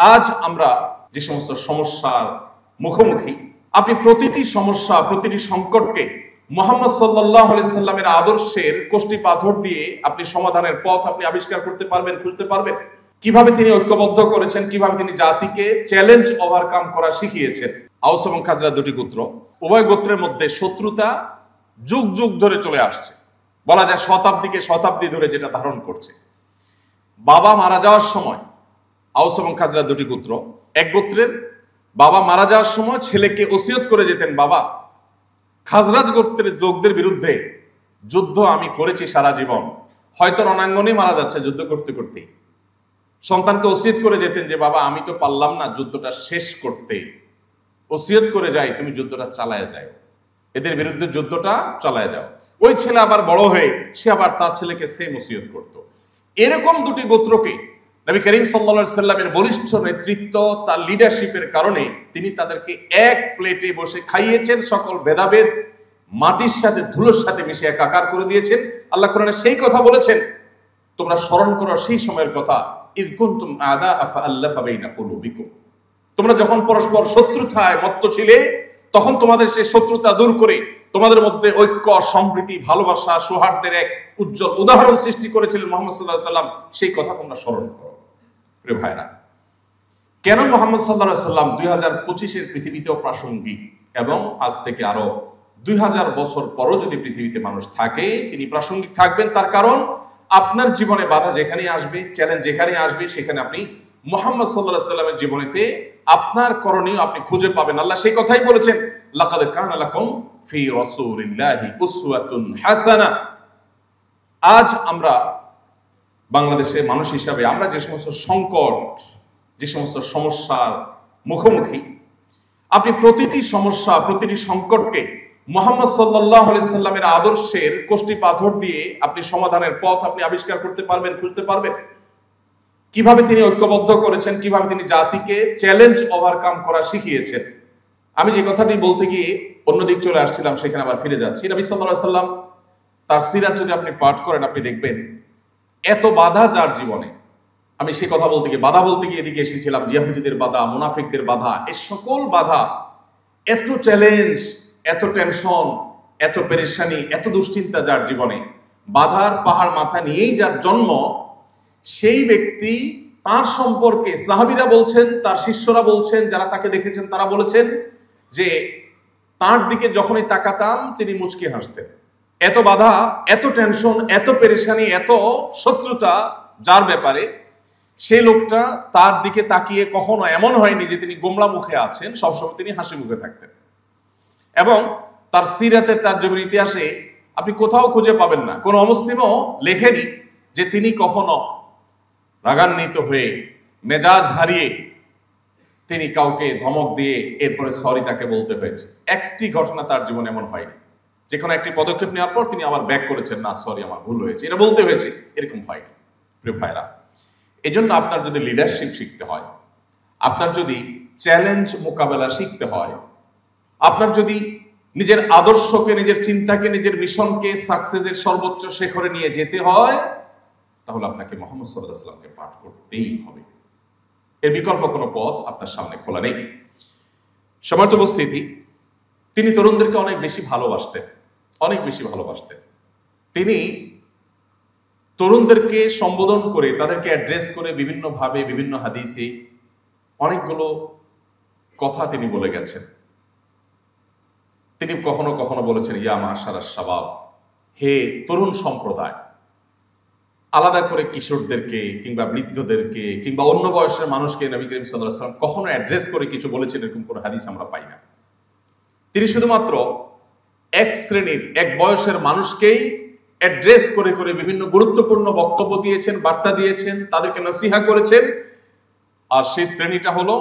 আজ আমরা যে সমস্ত সমস্যার মুখোমুখি, আপনি প্রতিটি সমস্যা, প্রতিটি সংকটকে মুহাম্মদ সাল্লাল্লাহু আলাইহি সাল্লামের আদর্শের কষ্টি পাথর দিয়ে আপনি সমাধানের পথ আপনি আবিষ্কার করতে পারবেন, খুঁজতে পারবেন। কিভাবে তিনি ঐক্যবদ্ধ করেছেন, কিভাবে তিনি জাতিকে চ্যালেঞ্জ ওভারকাম করা শিখিয়েছেন। আওস এবং খাজরাজ দুটি গোত্র, উভয় গোত্রের মধ্যে শত্রুতা যুগ যুগ ধরে চলে আসছে, বলা যায় শতাব্দীকে শতাব্দী ধরে যেটা ধারণ করছে। বাবা মারা যাওয়ার সময় আওস এবং খাজরাজ দুটি গোত্র, এক গোত্রের বাবা মারা যাওয়ার সময় ছেলেকে ওসিয়ত করে যেতেন, বাবা খাজরাজ গোত্রের লোকদের বিরুদ্ধে যুদ্ধ আমি করেছি সারা জীবন, হয়তো রণাঙ্গনে মারা যাচ্ছে যুদ্ধ করতে করতেই। সন্তানকে ওসিয়ত করে যেতেন যে বাবা আমি তো পারলাম না যুদ্ধটা শেষ করতে, ওসিয়ত করে যাই তুমি যুদ্ধটা চালায় যাও, এদের বিরুদ্ধে যুদ্ধটা চালায় যাও। ওই ছেলে আবার বড় হয়ে সে আবার তার ছেলেকে সেম ওসিয়ত করত। এরকম দুটি গোত্রকে নবী করিম সাল্লাল্লাহু আলাইহি সাল্লামের বলিষ্ঠ নেতৃত্ব, তার লিডারশিপের কারণে তিনি তাদেরকে এক প্লেটে বসে খাইয়েছেন, সকল ভেদাভেদ মাটির সাথে ধুলোর সাথে মিশে একাকার করে দিয়েছেন। আল্লাহ কোরআনে সেই কথা বলেছেন, তোমরা স্মরণ করো সেই সময়ের কথা, ইয কুনতুম আ'দা ফাআল্লাফা বাইনা কুলুবিকুম, তোমরা যখন পরস্পর শত্রুতায় মত্ত ছিলে তখন তোমাদের সেই শত্রুতা দূর করে তোমাদের মধ্যে ঐক্য, সম্প্রীতি, ভালোবাসা, সৌহার্দ্যের এক উজ্জ্বল উদাহরণ সৃষ্টি করেছিলেন মুহাম্মদ সাল্লাল্লাহু আলাইহি সাল্লাম। সেই কথা তোমরা স্মরণ করো। প্রিয় ভাইরা, কেন মুহাম্মদ সাল্লাল্লাহু আলাইহি সাল্লাম 2025-এর পৃথিবীতেও প্রাসঙ্গিক এবং আজ থেকে আরো 2000 বছর পরও যদি পৃথিবীতে মানুষ থাকে তিনি প্রাসঙ্গিক থাকবেন? তার কারণ আপনার জীবনে বাধা যেখানেই আসবে, চ্যালেঞ্জ যেখানেই আসবে, সেখানে আপনি মুহাম্মদ সাল্লাল্লাহু আলাইহি সাল্লামের জীবনীতে আপনার করণীয় আপনি খুঁজে পাবেন। আল্লাহ সেই কথাই বলেছেন, লাকাদ কানা লাকুম ফি রাসূলিল্লাহি উসওয়াতুন হাসানা। আজ আমরা বাংলাদেশের মানুষ হিসাবে আমরা যে সমস্ত সংকট, যে সমস্ত সমস্যার মুখোমুখি, আপনি প্রতিটি সমস্যা, প্রতিটি সংকটকে মুহাম্মদ সাল্লাল্লাহু আলাইহি সাল্লামের আদর্শের কষ্টি পাথর দিয়ে আপনি সমাধানের পথ আপনি আবিষ্কার করতে পারবেন, খুঁজতে পারবেন। কিভাবে তিনি ঐক্যবদ্ধ করেছেন, কিভাবে তিনি জাতিকে চ্যালেঞ্জ ওভারকাম করা শিখিয়েছেন। আমি যে কথাটি বলতে গিয়ে অন্যদিক চলে আসছিলাম, সেখানে আবার ফিরে যাচ্ছি। নবী সাল্লাল্লাহু আলাইহি সাল্লাম তার সিরাত যদি আপনি পাঠ করেন, আপনি দেখবেন এত বাধা যার জীবনে, আমি সেই কথা বলতে গিয়ে বাধা বলতে গিয়ে এদিকে এসেছিলাম, ইহুদিদের বাধা, মুনাফিকদের বাধা, এই সকল বাধা, এত চ্যালেঞ্জ, এত টেনশন, এত পেরেশানি, এত দুশ্চিন্তা যার জীবনে, বাধার পাহাড় মাথা নিয়েই যার জন্ম, সেই ব্যক্তি তার সম্পর্কে সাহাবীরা বলছেন, তার শিষ্যরা বলছেন, যারা তাকে দেখেছেন তারা বলেছেন যে তার দিকে যখনই তাকাতাম তিনি মুচকি হাসতেন। এত বাধা, এত টেনশন, এত পেরেশানি, এত শত্রুতা যার ব্যাপারে, সেই লোকটা তার দিকে তাকিয়ে কখনো এমন হয়নি যে তিনি গোমড়া মুখে আছেন, সবসময় তিনি হাসি মুখে থাকতেন। এবং তার সিরাতের তারজমের ইতিহাসে আপনি কোথাও খুঁজে পাবেন না, কোন অমুসলিমও লেখেনি যে তিনি কখনো রাগান্বিত হয়ে, মেজাজ হারিয়ে তিনি কাউকে ধমক দিয়ে এরপরে সরি তাকে বলতে হয়েছে। একটি ঘটনা তার জীবনে এমন হয়নি যে কোনো একটি পদক্ষেপ নেওয়ার পর তিনি আবার ব্যাক করেছেন, না সরি আমার ভুল হয়েছে, এটা বলতে হয়েছে, এরকম হয়নি। প্রিয় ভাইরা, এজন্য আপনার যদি লিডারশিপ শিখতে হয়, আপনার যদি চ্যালেঞ্জ মোকাবেলা শিখতে হয়, আপনার যদি নিজের আদর্শকে, নিজের চিন্তাকে, নিজের মিশনকে সাকসেসের সর্বোচ্চ শিখরে নিয়ে যেতে হয়, তাহলে আপনাকে মুহাম্মদ সাল্লাল্লাহু আলাইহি সাল্লামকে পাঠ করতেই হবে। এর বিকল্প কোনো পথ আপনার সামনে খোলা নেই। সম্মানিত উপস্থিতি, তিনি তরুণদেরকে অনেক বেশি ভালোবাসতেন, অনেক বেশি ভালোবাসতেন। তিনি তরুণদেরকে সম্বোধন করে, তাদেরকে অ্যাড্রেস করে বিভিন্নভাবে, বিভিন্ন হাদিসে অনেকগুলো কথা তিনি বলে গেছেন। তিনি কখনো কখনো বলেছেন, ইয়া মাশারাশ শাবাব, হে তরুণ সম্প্রদায়। আলাদা করে কিশোরদেরকে কিংবা বৃদ্ধদেরকে কিংবা অন্য বয়সের মানুষকে নবী করিম সাল্লাল্লাহু আলাইহি ওয়াসাল্লাম কখনো অ্যাড্রেস করে কিছু বলেছেন এরকম কোনো হাদিস আমরা পাই না। তিনি শুধুমাত্র এক শ্রেণীর, এক বয়সের মানুষকেই অ্যাড্রেস করে করে বিভিন্ন গুরুত্বপূর্ণ বক্তব্য দিয়েছেন, বার্তা দিয়েছেন, তাদেরকে নসিহা করেছেন। আর সেই শ্রেণীটা হলো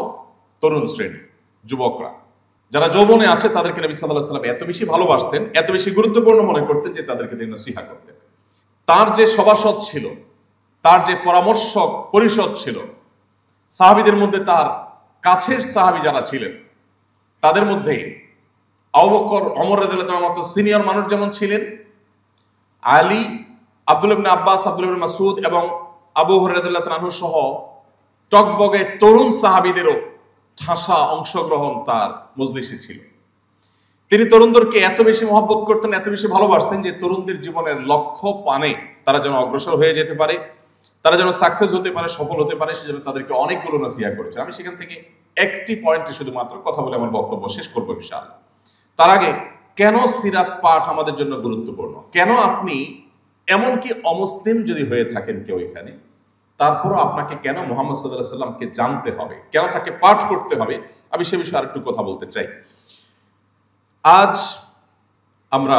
তরুণ শ্রেণী, যুবকরা, যারা যৌবনে আছে, তাদেরকে নবী সাল্লাল্লাহু আলাইহি ওয়াসাল্লাম এত বেশি ভালোবাসতেন, এত বেশি গুরুত্বপূর্ণ মনে করতেন যে তাদেরকে তিনি নসিহা করতেন। তার যে সভাসদ ছিল, তার যে পরামর্শক পরিষদ ছিল, সাহাবীদের মধ্যে তার কাছের সাহাবী যারা ছিলেন, তাদের মধ্যে আবু বকর, ওমর রাদিয়াল্লাহু তাআলার মতো সিনিয়র মানুষ যেমন ছিলেন, আলী, আব্দুল্লাহ ইবনে আব্বাস, আব্দুল্লাহ ইবনে মাসউদ এবং আবু হুরায়রা রাদিয়াল্লাহু তাআলা সহ টকবগে তরুণ সাহাবীদেরও ঠাসা অংশগ্রহণ তার মজলিসে ছিল। তিনি তরুণদেরকে এত বেশি মহব্বত করতেন, এত বেশি ভালোবাসতেন যে তরুণদের জীবনের লক্ষ্য পানে তারা যেন অগ্রসর হয়ে যেতে পারে, তারা যেন সাকসেস হতে পারে, সফল হতে পারে, সেজন্য তাদেরকে অনেকগুলো নসিহত করেছেন। আমি সেখান থেকে একটি পয়েন্টে শুধুমাত্র কথা বলে আমার বক্তব্য শেষ করবো ইনশাআল্লাহ। তার আগে, কেন সিরাত পাঠ আমাদের জন্য গুরুত্বপূর্ণ, কেন আপনি এমনকি অমুসলিম যদি হয়ে থাকেন কেউ এখানে, তারপরও আপনাকে কেন মুহাম্মদ সাল্লাল্লাহু আলাইহি সাল্লামকে জানতে হবে, কেন তাকে পাঠ করতে হবে, আমি সে বিষয়ে আরেকটু কথা বলতে চাই। আজ আমরা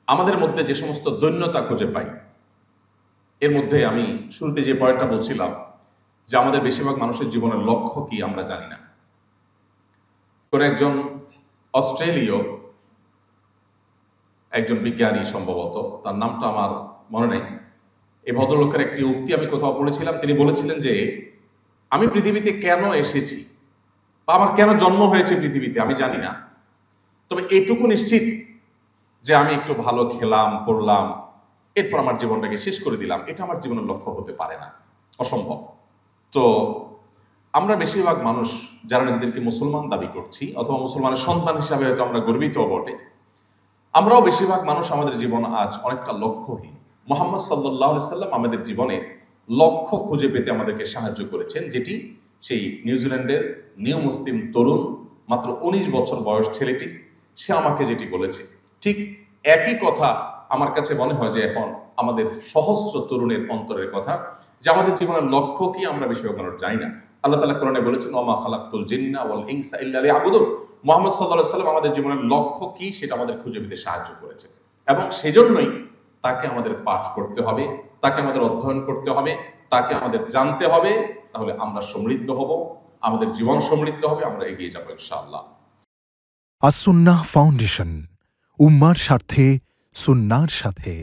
আমাদের মধ্যে যে সমস্ত দৈন্যতা খুঁজে পাই, এর মধ্যে আমি শুরুতে যে পয়েন্টটা বলছিলাম যে আমাদের বেশিরভাগ মানুষের জীবনের লক্ষ্য কি আমরা জানি না। কোন একজন অস্ট্রেলীয় একজন বিজ্ঞানী, সম্ভবত তার নামটা আমার মনে নেই, এই ভদ্রলোকের একটি উক্তি আমি কোথাও পড়েছিলাম। তিনি বলেছিলেন যে আমি পৃথিবীতে কেন এসেছি বা আমার কেন জন্ম হয়েছে পৃথিবীতে আমি জানি না, তবে এটুকু নিশ্চিত যে আমি একটু ভালো খেলাম, পড়লাম, এরপর আমার জীবনটাকে শেষ করে দিলাম, এটা আমার জীবনের লক্ষ্য হতে পারে না, অসম্ভব। তো আমরা বেশিরভাগ মানুষ যারা নিজেদেরকে মুসলমান দাবি করছি অথবা মুসলমানের সন্তান হিসাবে হয়তো আমরা গর্বিত বটে, আমরাও বেশিরভাগ মানুষ আমাদের জীবন আজ অনেকটা লক্ষ্যহীন। মুহাম্মদ সাল্লাল্লাহু আলাইহি সাল্লাম আমাদের জীবনে লক্ষ্য খুঁজে পেতে আমাদেরকে সাহায্য করেছেন, যেটি সেই নিউজিল্যান্ডের নিউ মুসলিম তরুণ, মাত্র 19 বছর বয়স ছেলেটি, সে আমাকে যেটি বলেছে, ঠিক একই কথা আমার কাছে মনে হয় যে এখন আমাদের সহস্র তরুণের অন্তরের কথা, যে আমাদের জীবনের লক্ষ্য কি আমরা বেশিরভাগ মানুষ জানি না। আল্লাহ তাআলা কোরআনে বলেছেন, ওয়া মা খালাকতুল জিন্না ওয়াল ইনসা ইল্লা লিয়াবুদুন। মুহাম্মদ সাল্লাল্লাহু আলাইহি সাল্লাম আমাদের জীবনের লক্ষ্য কি সেটা আমাদের খুঁজে পেতে সাহায্য করেছে, এবং সেজন্যই তাকে আমাদের পাঠ করতে হবে, তাকে আমাদের অধ্যয়ন করতে হবে, তাকে আমাদের জানতে হবে। তাহলে আমরা সমৃদ্ধ হব, আমাদের জীবন সমৃদ্ধ হবে, আমরা এগিয়ে যাবো ইনশাআল্লাহ। আস-সুন্নাহ ফাউন্ডেশন, উম্মার স্বার্থে সুন্নাহর সাথে।